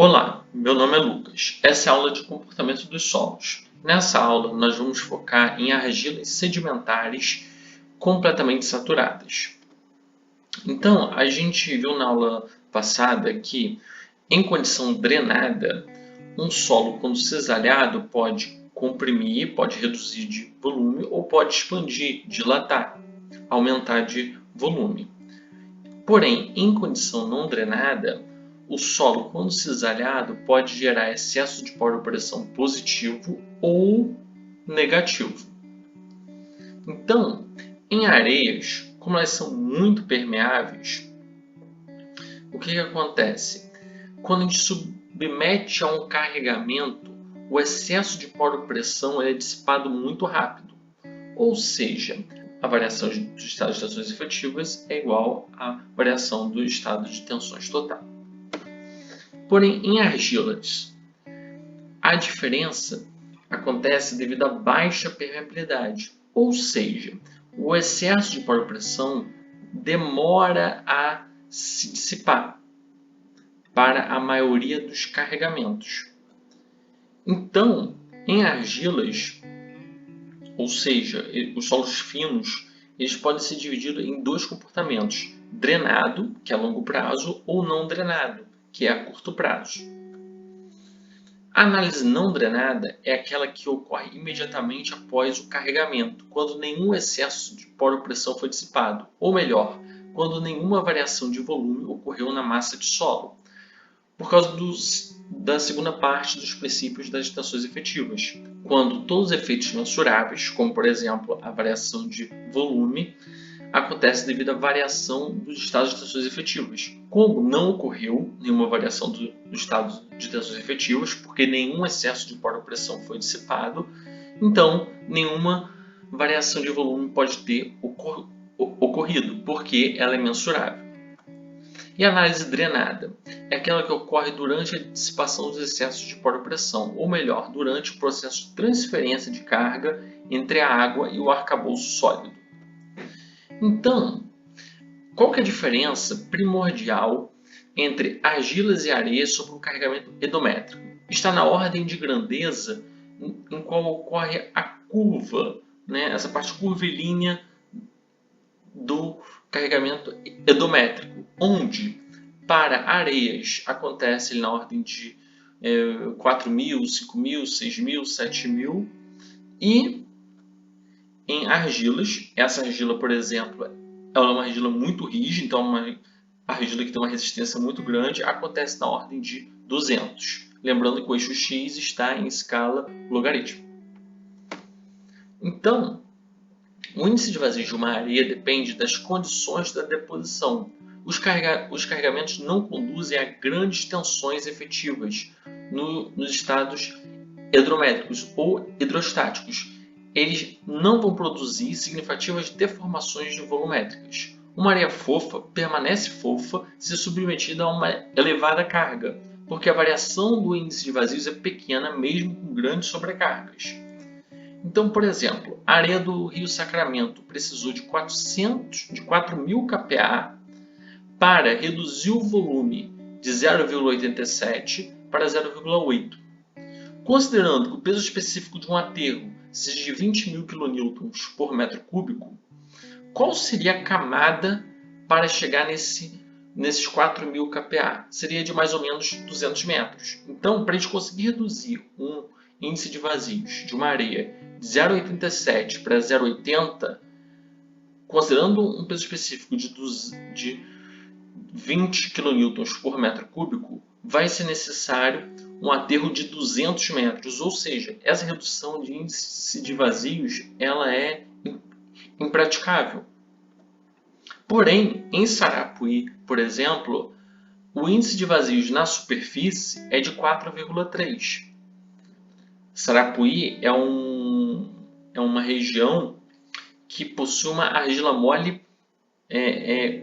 Olá, meu nome é Lucas. Essa é a aula de comportamento dos solos. Nessa aula, nós vamos focar em argilas sedimentares completamente saturadas. Então, a gente viu na aula passada que, em condição drenada, um solo, quando cisalhado, pode comprimir, pode reduzir de volume ou pode expandir, dilatar, aumentar de volume. Porém, em condição não drenada, o solo, quando cisalhado, pode gerar excesso de poro-pressão positivo ou negativo. Então, em areias, como elas são muito permeáveis, o que acontece? Quando a gente submete a um carregamento, o excesso de poro-pressão é dissipado muito rápido. Ou seja, a variação do estado de tensões efetivas é igual à variação do estado de tensões total. Porém, em argilas, a diferença acontece devido à baixa permeabilidade, ou seja, o excesso de poro-pressão demora a se dissipar para a maioria dos carregamentos. Então, em argilas, ou seja, os solos finos, eles podem ser divididos em dois comportamentos: drenado, que é a longo prazo, ou não drenado, que é a curto prazo. A análise não drenada é aquela que ocorre imediatamente após o carregamento, quando nenhum excesso de poro-pressão foi dissipado, ou melhor, quando nenhuma variação de volume ocorreu na massa de solo, por causa da segunda parte dos princípios das tensões efetivas, quando todos os efeitos mensuráveis, como por exemplo a variação de volume, acontece devido à variação dos estados de tensões efetivas. Como não ocorreu nenhuma variação do estado de tensões efetivas, porque nenhum excesso de poro-pressão foi dissipado, então nenhuma variação de volume pode ter ocorrido, porque ela é mensurável. E a análise drenada é aquela que ocorre durante a dissipação dos excessos de poro-pressão, ou melhor, durante o processo de transferência de carga entre a água e o arcabouço sólido. Então, qual que é a diferença primordial entre argilas e areias sobre o carregamento edométrico? Está na ordem de grandeza em qual ocorre a curva, essa parte curvilínea do carregamento edométrico, onde para areias acontece na ordem de 4.000, 5.000, 6.000, 7.000 e em argilas, essa argila, por exemplo, ela é uma argila muito rígida, então é uma argila que tem uma resistência muito grande, acontece na ordem de 200. Lembrando que o eixo X está em escala logarítmica. Então, o índice de vazio de uma areia depende das condições da deposição. Os carregamentos não conduzem a grandes tensões efetivas nos estados hidrométricos ou hidrostáticos. Eles não vão produzir significativas deformações volumétricas. Uma areia fofa permanece fofa se submetida a uma elevada carga, porque a variação do índice de vazios é pequena mesmo com grandes sobrecargas. Então, por exemplo, a areia do Rio Sacramento precisou de 4.000 kPa para reduzir o volume de 0,87 para 0,8. Considerando que o peso específico de um aterro seja de 20.000 kN por metro cúbico, qual seria a camada para chegar nesses 4.000 kPa? Seria de mais ou menos 200 metros. Então, para a gente conseguir reduzir um índice de vazios de uma areia de 0,87 para 0,80, considerando um peso específico de 20 kN por metro cúbico, vai ser necessário um aterro de 200 metros, ou seja, essa redução de índice de vazios ela é impraticável. Porém, em Sarapuí, por exemplo, o índice de vazios na superfície é de 4,3. Sarapuí é uma região que possui uma argila mole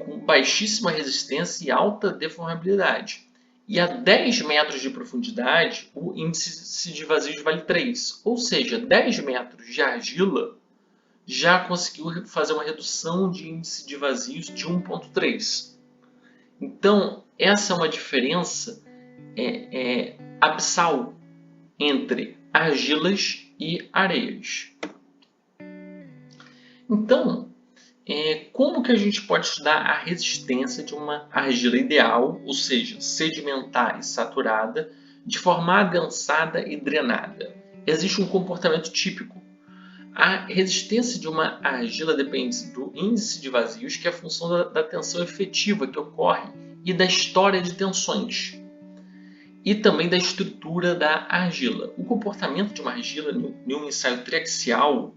com baixíssima resistência e alta deformabilidade. E a 10 metros de profundidade, o índice de vazios vale 3. Ou seja, 10 metros de argila já conseguiu fazer uma redução de índice de vazios de 1,3. Então, essa é uma diferença abissal entre argilas e areias. Então, como que a gente pode estudar a resistência de uma argila ideal, ou seja, sedimentar e saturada, de forma adensada e drenada? Existe um comportamento típico. A resistência de uma argila depende do índice de vazios, que é a função da tensão efetiva que ocorre e da história de tensões, e também da estrutura da argila. O comportamento de uma argila em um ensaio triaxial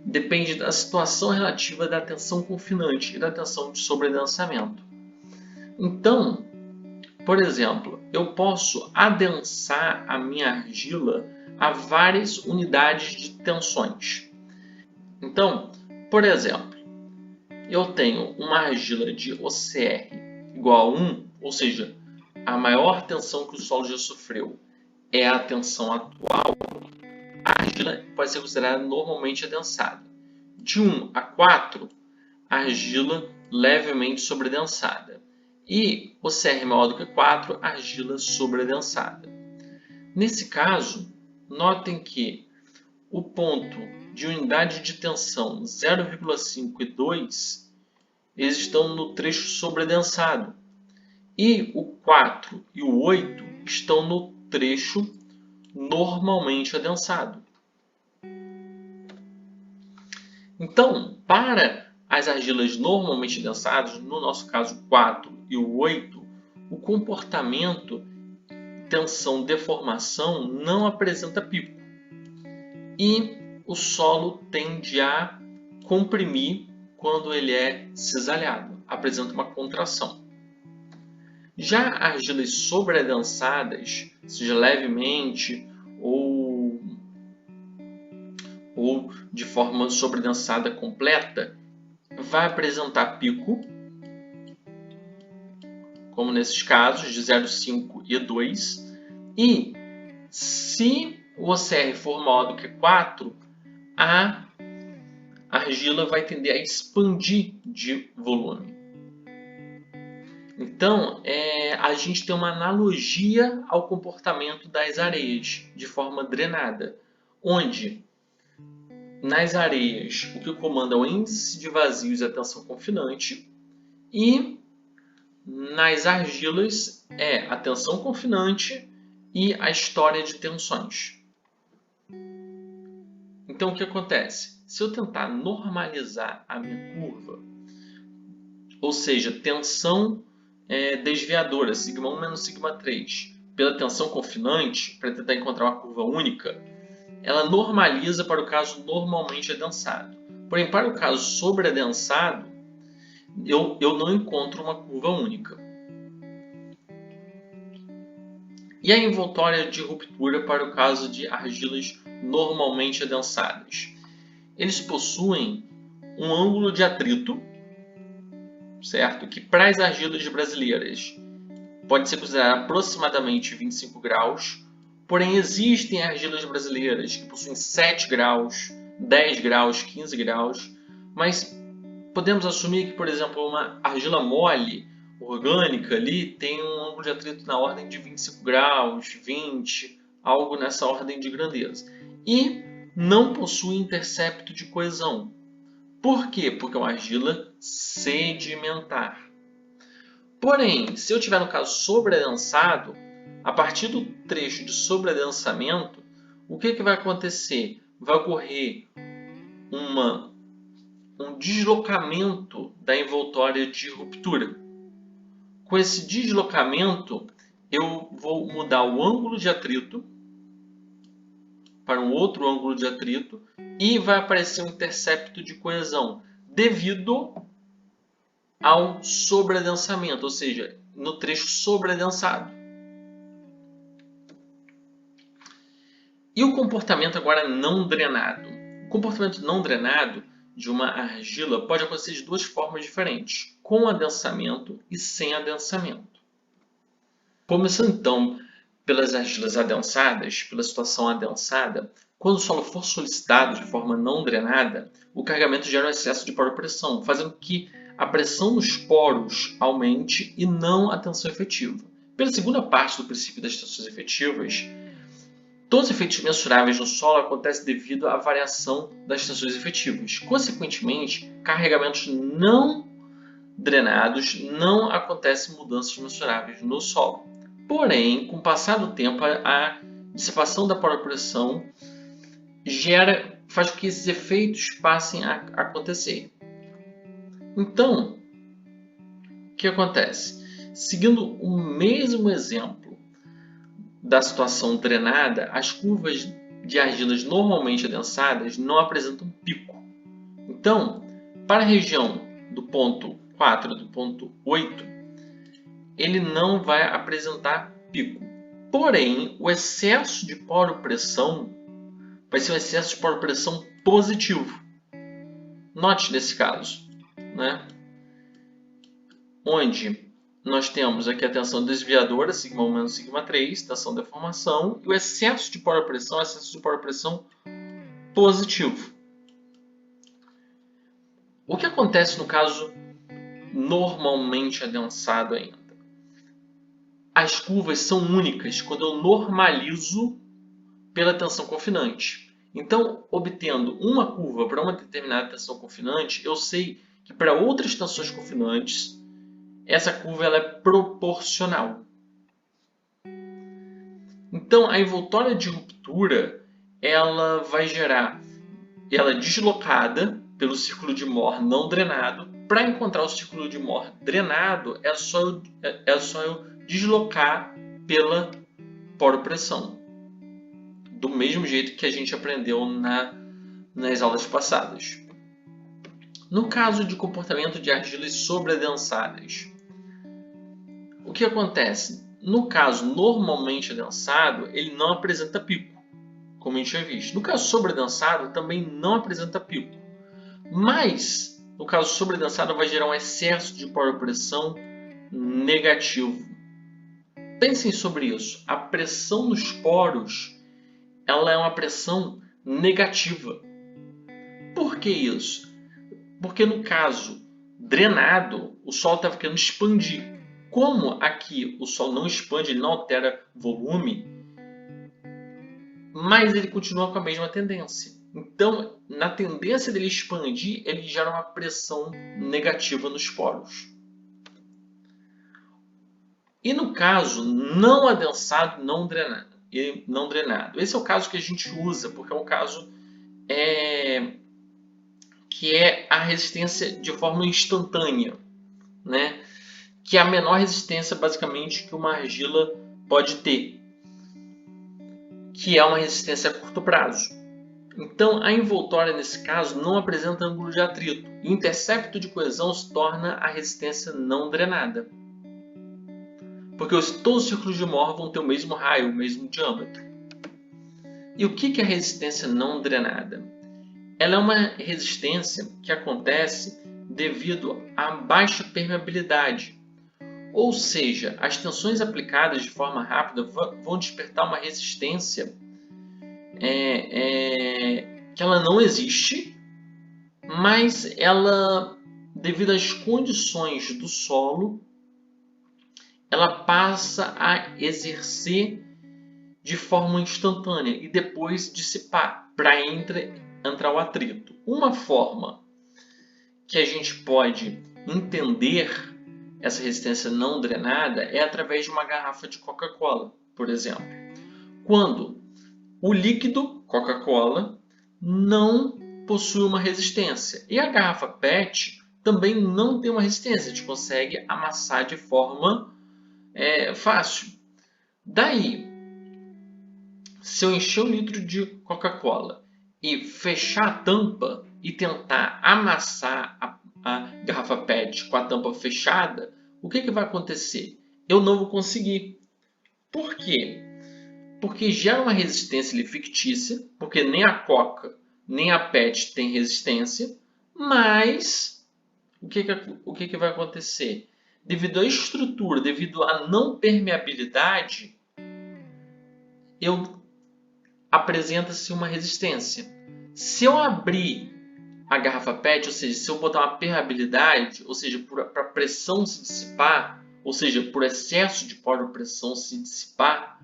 depende da situação relativa da tensão confinante e da tensão de sobredensamento. Então, por exemplo, eu posso adensar a minha argila a várias unidades de tensões. Então, por exemplo, eu tenho uma argila de OCR igual a 1, ou seja, a maior tensão que o solo já sofreu é a tensão atual. A argila pode ser considerada normalmente adensada. De 1 a 4, a argila levemente sobredensada. E OCR maior do que 4, argila sobredensada. Nesse caso, notem que o ponto de unidade de tensão 0,5 e 2 eles estão no trecho sobredensado. E o 4 e o 8 estão no trecho normalmente adensado. Então, para as argilas normalmente adensadas, no nosso caso 4 e o 8, o comportamento tensão-deformação não apresenta pico. E o solo tende a comprimir quando ele é cisalhado, apresenta uma contração. Já argilas sobreadensadas, seja levemente ou de forma sobredensada completa, vai apresentar pico, como nesses casos de 0,5 e 2, e se o OCR for maior do que 4, a argila vai tender a expandir de volume. Então, a gente tem uma analogia ao comportamento das areias de forma drenada, onde nas areias o que comanda é o índice de vazios e a tensão confinante, e nas argilas é a tensão confinante e a história de tensões. Então, o que acontece? Se eu tentar normalizar a minha curva, ou seja, tensão desviadora, σ1 menos σ3, pela tensão confinante, para tentar encontrar uma curva única, ela normaliza para o caso normalmente adensado. Porém, para o caso sobreadensado, eu não encontro uma curva única. E a envoltória de ruptura para o caso de argilas normalmente adensadas? Eles possuem um ângulo de atrito, certo? Que para as argilas brasileiras pode ser considerado aproximadamente 25 graus, porém existem argilas brasileiras que possuem 7 graus, 10 graus, 15 graus, mas podemos assumir que, por exemplo, uma argila mole, orgânica ali, tem um ângulo de atrito na ordem de 25 graus, 20, algo nessa ordem de grandeza. E não possui intercepto de coesão. Por quê? Porque é uma argila sedimentar. Porém, se eu tiver no caso sobreadensado, a partir do trecho de sobreadensamento, o que vai acontecer? Vai ocorrer um deslocamento da envoltória de ruptura. Com esse deslocamento, eu vou mudar o ângulo de atrito para um outro ângulo de atrito e vai aparecer um intercepto de coesão devido ao sobreadensamento, ou seja, no trecho sobreadensado. E o comportamento agora não drenado? O comportamento não drenado de uma argila pode acontecer de duas formas diferentes, com adensamento e sem adensamento. Começando então pelas argilas adensadas, pela situação adensada, quando o solo for solicitado de forma não drenada, o carregamento gera um excesso de poropressão, fazendo que a pressão nos poros aumente e não a tensão efetiva. Pela segunda parte do princípio das tensões efetivas, todos os efeitos mensuráveis no solo acontecem devido à variação das tensões efetivas. Consequentemente, carregamentos não drenados não acontecem mudanças mensuráveis no solo. Porém, com o passar do tempo, a dissipação da pressão faz com que esses efeitos passem a acontecer. Então, o que acontece? Seguindo o mesmo exemplo da situação drenada, as curvas de argilas normalmente adensadas não apresentam pico. Então, para a região do ponto 4 e do ponto 8, ele não vai apresentar pico. Porém, o excesso de poro-pressão vai ser um excesso de poro-pressão positivo. Note nesse caso, né? Onde nós temos aqui a tensão desviadora, sigma 1 menos sigma 3, tensão de deformação, e o excesso de poro-pressão positivo. O que acontece no caso normalmente adensado ainda? As curvas são únicas quando eu normalizo pela tensão confinante. Então, obtendo uma curva para uma determinada tensão confinante, eu sei que para outras tensões confinantes, essa curva ela é proporcional. Então, a envoltória de ruptura ela vai gerar ela deslocada pelo círculo de Mohr não drenado. Para encontrar o círculo de Mohr drenado, é só eu deslocar pela poro-pressão. Do mesmo jeito que a gente aprendeu nas aulas passadas. No caso de comportamento de argilas sobreadensadas, o que acontece? No caso normalmente adensado, ele não apresenta pico, como a gente já visto. No caso sobreadensado, também não apresenta pico. Mas, no caso sobreadensado, vai gerar um excesso de poro-pressão negativo. Pensem sobre isso. A pressão nos poros ela é uma pressão negativa. Por que isso? Porque no caso drenado, o solo estava querendo expandir. Como aqui o solo não expande, ele não altera volume, mas ele continua com a mesma tendência. Então, na tendência dele expandir, ele gera uma pressão negativa nos poros. E no caso não adensado, não drenado. Esse é o caso que a gente usa, porque é um caso que é a resistência de forma instantânea, né? Que é a menor resistência, basicamente, que uma argila pode ter, que é uma resistência a curto prazo. Então, a envoltória, nesse caso, não apresenta ângulo de atrito. O intercepto de coesão se torna a resistência não drenada. Porque todos os círculos de Mohr vão ter o mesmo raio, o mesmo diâmetro. E o que é a resistência não drenada? Ela é uma resistência que acontece devido à baixa permeabilidade. Ou seja, as tensões aplicadas de forma rápida vão despertar uma resistência que ela não existe, mas ela, devido às condições do solo, ela passa a exercer de forma instantânea e depois dissipar para entrar o atrito. Uma forma que a gente pode entender essa resistência não drenada é através de uma garrafa de Coca-Cola, por exemplo. Quando o líquido Coca-Cola não possui uma resistência e a garrafa PET também não tem uma resistência, a gente consegue amassar de forma fácil. Daí, se eu encher um litro de Coca-Cola e fechar a tampa e tentar amassar a garrafa PET com a tampa fechada, o que vai acontecer? Eu não vou conseguir. Por quê? Porque gera uma resistência fictícia, porque nem a Coca nem a PET tem resistência, mas o que vai acontecer? Devido à estrutura, devido à não permeabilidade, apresenta-se uma resistência. Se eu abrir a garrafa PET, ou seja, se eu botar uma permeabilidade, ou seja, para a pressão se dissipar, ou seja, por excesso de poropressão se dissipar,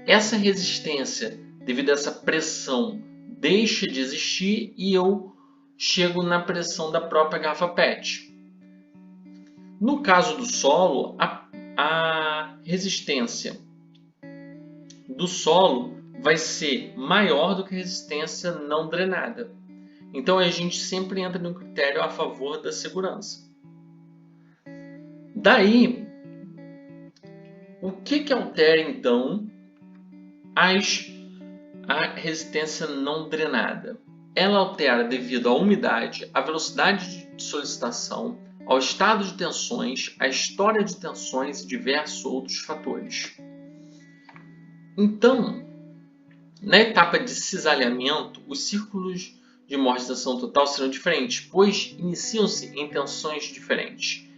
essa resistência devido a essa pressão deixa de existir e eu chego na pressão da própria garrafa PET. No caso do solo, a resistência do solo vai ser maior do que a resistência não drenada. Então a gente sempre entra no critério a favor da segurança. Daí, o que altera então a resistência não drenada? Ela altera devido à umidade, à velocidade de solicitação, ao estado de tensões, à história de tensões e diversos outros fatores. Então, na etapa de cisalhamento, os círculos de amortização total serão diferentes, pois iniciam-se em tensões diferentes,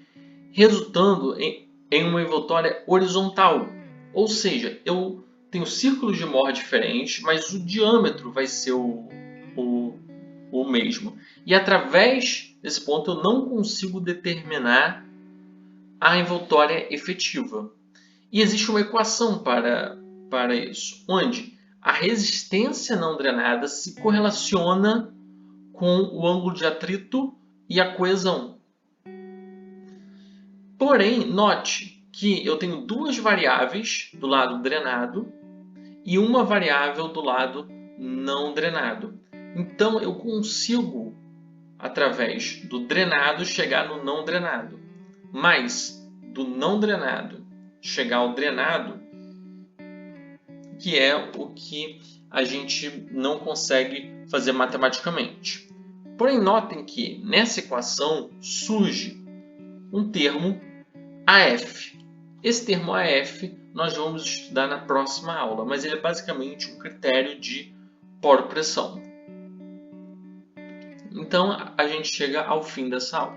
resultando em uma envoltória horizontal, ou seja, eu tenho círculos de Mohr diferentes, mas o diâmetro vai ser o mesmo. E através desse ponto eu não consigo determinar a envoltória efetiva. E existe uma equação para isso, onde a resistência não drenada se correlaciona com o ângulo de atrito e a coesão. Porém, note que eu tenho duas variáveis do lado drenado e uma variável do lado não drenado. Então, eu consigo, através do drenado, chegar no não drenado. Mas, do não drenado chegar ao drenado, que é o que a gente não consegue fazer matematicamente. Porém, notem que nessa equação surge um termo AF. Esse termo AF nós vamos estudar na próxima aula, mas ele é basicamente um critério de poropressão. Então, a gente chega ao fim dessa aula.